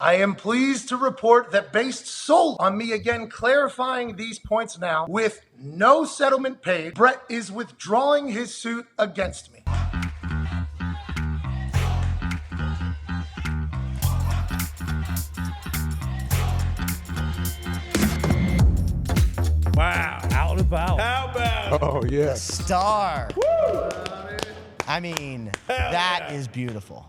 I am pleased to report that based solely on me again clarifying these points now, with no settlement paid, Brett is withdrawing his suit against me. Wow. Out and about. How about? Oh, yes. Star. Woo! I mean, that is beautiful.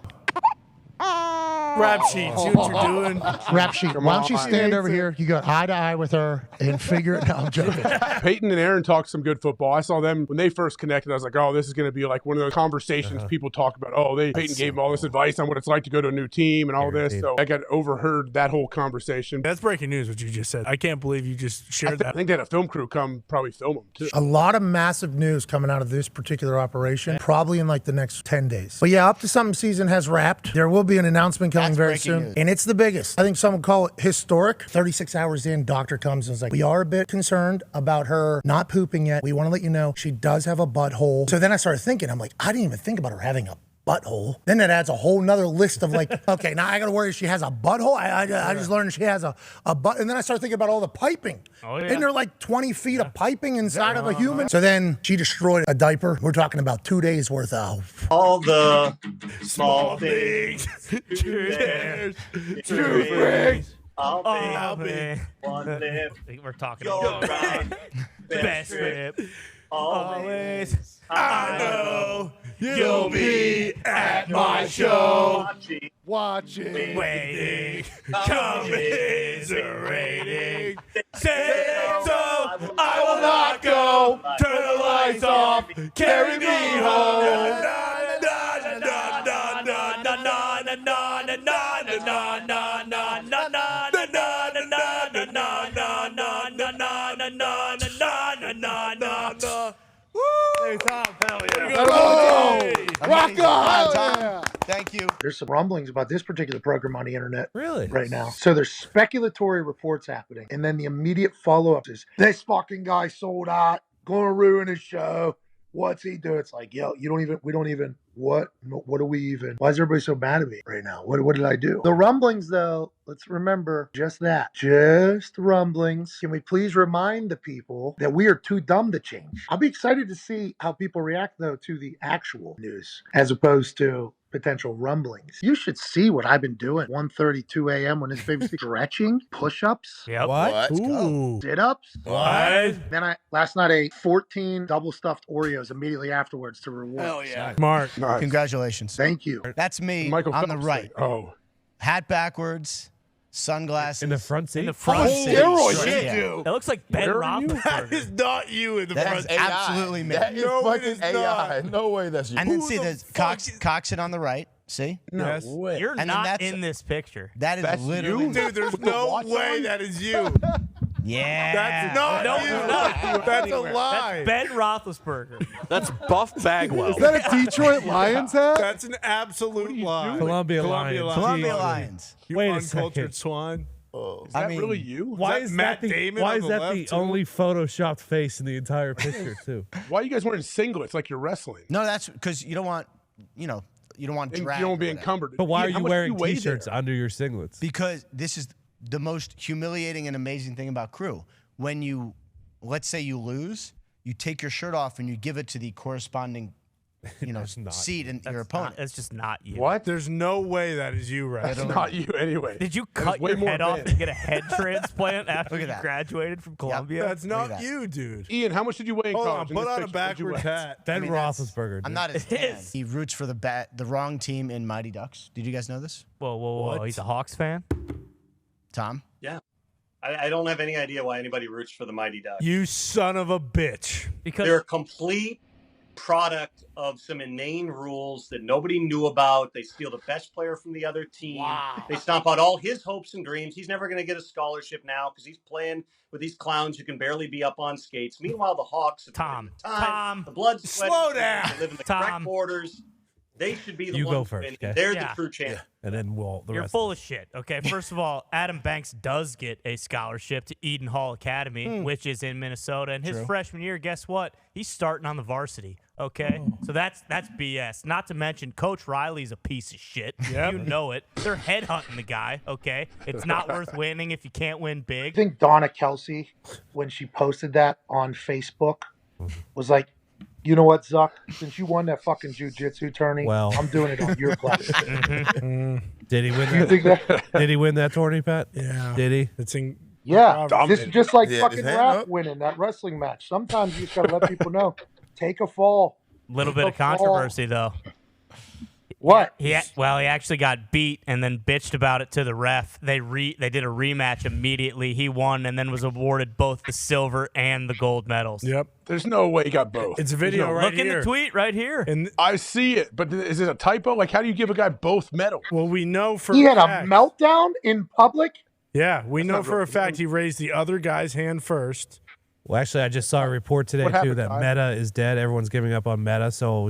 Rap sheet, see what you're doing? Rap sheet. Why don't you stand over here? You go eye to eye with her and figure it out. No, I'm joking. Peyton and Aaron talk some good football. I saw them when they first connected. I was like, oh, this is going to be like one of those conversations people talk about. Oh, Peyton gave them all this advice on what it's like to go to a new team and all this. So I got overheard that whole conversation. That's breaking news, what you just said. I can't believe you just shared that. I think they had a film crew come probably film them, too. A lot of massive news coming out of this particular operation, probably in like the next 10 days. But yeah, Up to Something season has wrapped. There will be an announcement coming very soon. News. And it's the biggest. I think some would call it historic. 36 hours in, doctor comes and is like, we are a bit concerned about her not pooping yet. We want to let you know she does have a butthole. So then I started thinking, I'm like, I didn't even think about her having a butthole. Then that adds a whole nother list of like, okay, now I got to worry she has a butthole. I just learned she has a butt. And then I started thinking about all the piping. Oh, yeah. Isn't there like 20 feet of piping inside of a human? So then she destroyed a diaper. We're talking about 2 days worth of all the small things. Two rings. I'll be one lift. I think we're talking about right. best trip. Always. I know you'll be at my show. watching, waiting, commiserating. Say so, I will not go. Turn the lights off, carry me home. Hey, Tom. Hell yeah. Rock on! Tom. Thank you. There's some rumblings about this particular program on the internet Really? right now. So there's speculatory reports happening, and then the immediate follow-up is, this fucking guy sold out, gonna ruin his show. What's he doing? It's like, yo, what do we even, why is everybody so mad at me right now? What did I do? The rumblings, though, let's remember just that. Just rumblings. Can we please remind the people that we are too dumb to change? I'll be excited to see how people react, though, to the actual news, as opposed to potential rumblings. You should see what I've been doing. 1:32 a.m. when this baby's stretching, push-ups, Yep. What? Ooh. sit-ups. What? Then last night I ate 14 double stuffed Oreos immediately afterwards to reward. Hell yeah. Mark. Nice. Congratulations. Thank you. That's me Michael on the Phelps right. thing. Oh. Hat backwards, sunglasses. In the front seat? In the front seat. Steroids you Yeah. do? That looks like Ben Where are you? That Roethlisberger. is not you in the That front is seat. absolutely me. That is No, it fucking is AI. not. No way that's you. And then Who see the the fuck Coxon on the right. See? No Yes. way. You're And then not that's- in this picture. That is That's literally you? Dude, there's With the no watch way on? that is you. Yeah. That's not No, you. not That's a anywhere. lie. That's Ben Roethlisberger. That's Buff Bagwell. Is that a Detroit Lions hat? That's an absolute lie. Columbia Columbia Lions. Columbia Jeez. Lions. You Wait a uncultured second. swine. Is that really you? Why that is Matt that the, Damon why on is the that left, the too? only photoshopped face in the entire picture, too? Why are you guys wearing singlets like you're wrestling? No, that's because you don't want, you don't want And drag. you don't or be whatever. encumbered. But why are How you much wearing do weigh T-shirts there? under your singlets? Because this is the most humiliating and amazing thing about crew. When you, let's say you lose, you take your shirt off and you give it to the corresponding, seat in your opponent. That's just not you. What? There's no way that is you, right? That's not you anyway. Did you That is cut way your more head off advanced. and get a head transplant after Look at you that. graduated from Columbia? That's Look at not that. you, dude. Ian, how much did you weigh in Hold on, college? In put this on a picture? What'd you backwards weigh? hat. Ben mean, that's- Roethlisberger. I'm dude. not as It tan. is. He roots for the wrong team in Mighty Ducks. Did you guys know this? Whoa. He's a Hawks fan? Tom? I don't have any idea why anybody roots for the Mighty Ducks. You son of a bitch. Because They're a complete product of some inane rules that nobody knew about. They steal the best player from the other team. Wow. They stomp out all his hopes and dreams. He's never going to get a scholarship now because he's playing with these clowns who can barely be up on skates. Meanwhile, the Hawks have Tom, put in the time, Tom, the blood, sweat, slow and tears. down. They live in the Tom. correct borders. They should be the You ones go first, winning. okay? They're Yeah. the true champions. And then we'll the You're rest. full of shit. Okay, first of all, Adam Banks does get a scholarship to Eden Hall Academy, which is in Minnesota. And his freshman year, guess what? He's starting on the varsity. Okay, so that's BS. Not to mention, Coach Riley's a piece of shit. Yep. You know it. They're headhunting the guy. Okay, it's not worth winning if you can't win I big. think Donna Kelsey, when she posted that on Facebook, was like, you know what, Zuck? Since you won that fucking jiu-jitsu tourney, Well. I'm doing it on your platform. Did he win You that? think that? Did he win that tourney, Pat? Yeah. Did he? It's in. Yeah, this is Dominated. just like Yeah, fucking his hand rap up. winning that wrestling match. Sometimes you just gotta let people know, take a fall. Little bit of controversy though. What? He actually got beat and then bitched about it to the ref. They did a rematch immediately. He won and then was awarded both the silver and the gold medals. Yep. There's no way he got both. It's a video No. right Look here. in the tweet right here. And I see it, but is it a typo? Like, how do you give a guy both medals? well, we know for He had a fact, meltdown in public. Yeah, we know not for a real. fact he raised the other guy's hand first. Well, actually, I just saw a report today What too happened, that Ty? Meta is dead. Everyone's giving up on Meta, so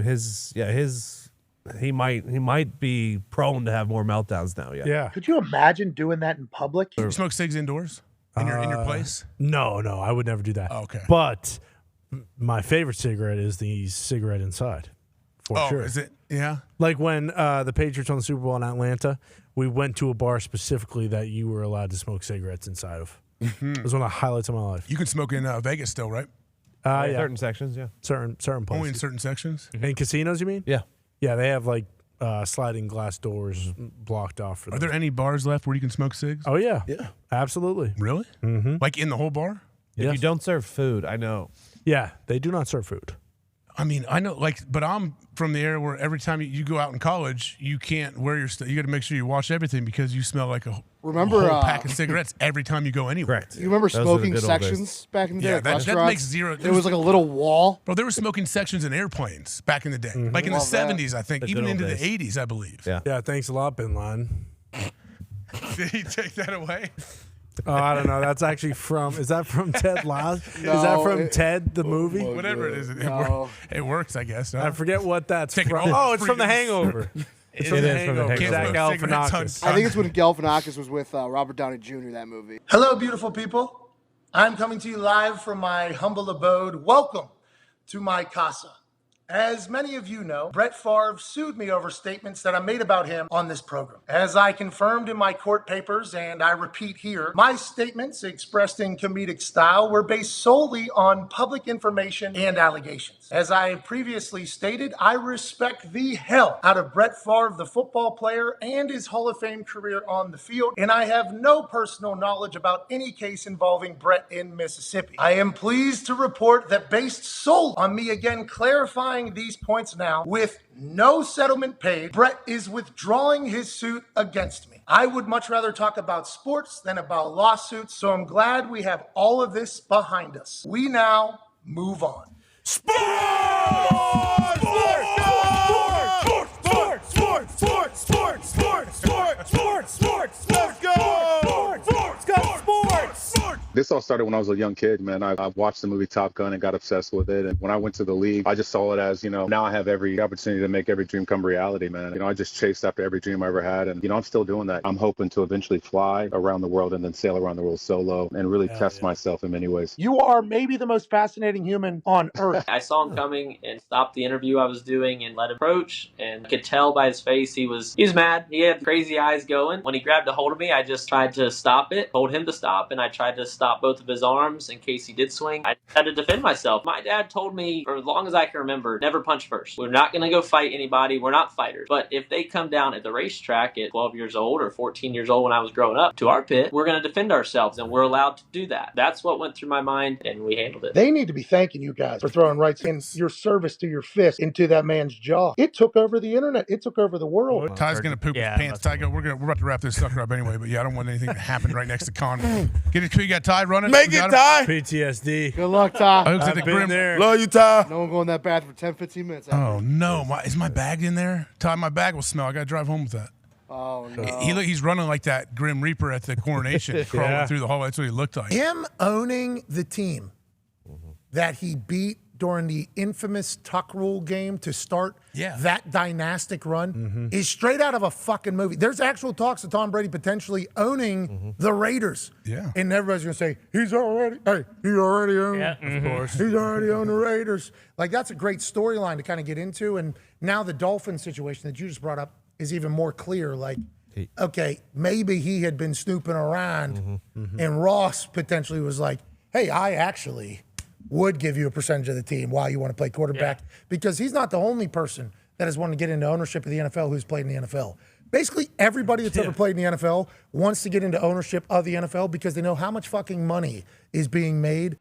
he might be prone to have more meltdowns now. Yeah. Yeah. Could you imagine doing that in public? You smoke cigs indoors in your place? No, I would never do that. Oh, okay. But my favorite cigarette is the cigarette inside. For sure. Is it? Yeah. Like when the Patriots won the Super Bowl in Atlanta, we went to a bar specifically that you were allowed to smoke cigarettes inside of. It was one of the highlights of my life. You can smoke in Vegas still, right? Yeah, Certain sections, yeah. certain places. Only in certain sections. In casinos, you mean? Yeah. Yeah, they have like sliding glass doors blocked off for Are them. there any bars left where you can smoke cigs? Oh yeah, absolutely. Really? Mm-hmm. Like in the whole bar? If Yes. you don't serve food, I know. Yeah, they do not serve food. I mean, I know, but I'm from the area where every time you go out in college, you can't wear your stuff. You got to make sure you wash everything because you smell like a Remember, whole pack of cigarettes every time you go anywhere. Correct. You remember Those are the smoking good old days. sections back in the day? Yeah, at that restaurants? makes zero. It was like a little wall. Bro, they were smoking sections in airplanes back in the day, like in the Love that. 70s, I think, The even good into old the days. 80s, I believe. Yeah. Yeah, thanks a lot, Bin Laden. Did he take that away? Oh, I don't know. That's actually from. Is that from Ted Lasso? Is that No, from it- Ted the movie? Whatever it is, No. it works, I guess. No? I forget what that's Take it from. all Oh, it's from The freedoms. Hangover. It's It is from The Hangover. Can't Zach smoke cigarettes on- Galifianakis. I think it's when Galifianakis was with Robert Downey Jr. That movie. Hello, beautiful people. I'm coming to you live from my humble abode. Welcome to my casa. As many of you know, Brett Favre sued me over statements that I made about him on this program. As I confirmed in my court papers, and I repeat here, my statements expressed in comedic style were based solely on public information and allegations. As I previously stated, I respect the hell out of Brett Favre, the football player, and his Hall of Fame career on the field, and I have no personal knowledge about any case involving Brett in Mississippi. I am pleased to report that based solely on me again clarifying these points now, with no settlement paid, Brett is withdrawing his suit against me. I would much rather talk about sports than about lawsuits, so I'm glad we have all of this behind us. We now move on. This all started when I was a young kid, man. I watched the movie Top Gun and got obsessed with it. And when I went to the league, I just saw it as, now I have every opportunity to make every dream come reality, man. I just chased after every dream I ever had. And, I'm still doing that. I'm hoping to eventually fly around the world and then sail around the world solo and really test myself in many ways. You are maybe the most fascinating human on earth. I saw him coming and stopped the interview I was doing and let him approach, and I could tell by his face he was mad. He had crazy eyes going. When he grabbed a hold of me, I just tried to stop it, told him to stop, and I tried to stop both of his arms in case he did swing. I had to defend myself. My dad told me, for as long as I can remember, never punch first. We're not going to go fight anybody. We're not fighters. But if they come down at the racetrack at 12 years old or 14 years old when I was growing up to our pit, we're going to defend ourselves, and we're allowed to do that. That's what went through my mind, and we handled it. They need to be thanking you guys for throwing rights in your service to your fist into that man's jaw. It took over the internet. It took over the world. Ty's gonna poop his pants. Ty, we're about to wrap this sucker up anyway. But yeah, I don't want anything to happen right next to Con. Get it? You got Ty running? Make We it, got him? Ty. PTSD. Good luck, Ty. Oh, looks like the grim. Love you, Ty. No one go in that bathroom for 10, 15 minutes. Oh no, is my bag in there? Ty, my bag will smell. I gotta drive home with that. Oh, no. He's running like that Grim Reaper at the coronation, crawling through the hallway. That's what he looked like. Him owning the team that he beat during the infamous tuck rule game to start that dynastic run is straight out of a fucking movie. There's actual talks of Tom Brady potentially owning the Raiders. Yeah. And everybody's going to say, he already owned, of course. He's already owned the Raiders. Like, that's a great storyline to kind of get into. And now the Dolphins situation that you just brought up is even more clear. Like, okay, maybe he had been snooping around and Ross potentially was like, hey, I actually would give you a percentage of the team while you want to play quarterback, because he's not the only person that has wanted to get into ownership of the NFL who's played in the NFL. Basically, everybody that's ever played in the NFL wants to get into ownership of the NFL because they know how much fucking money is being made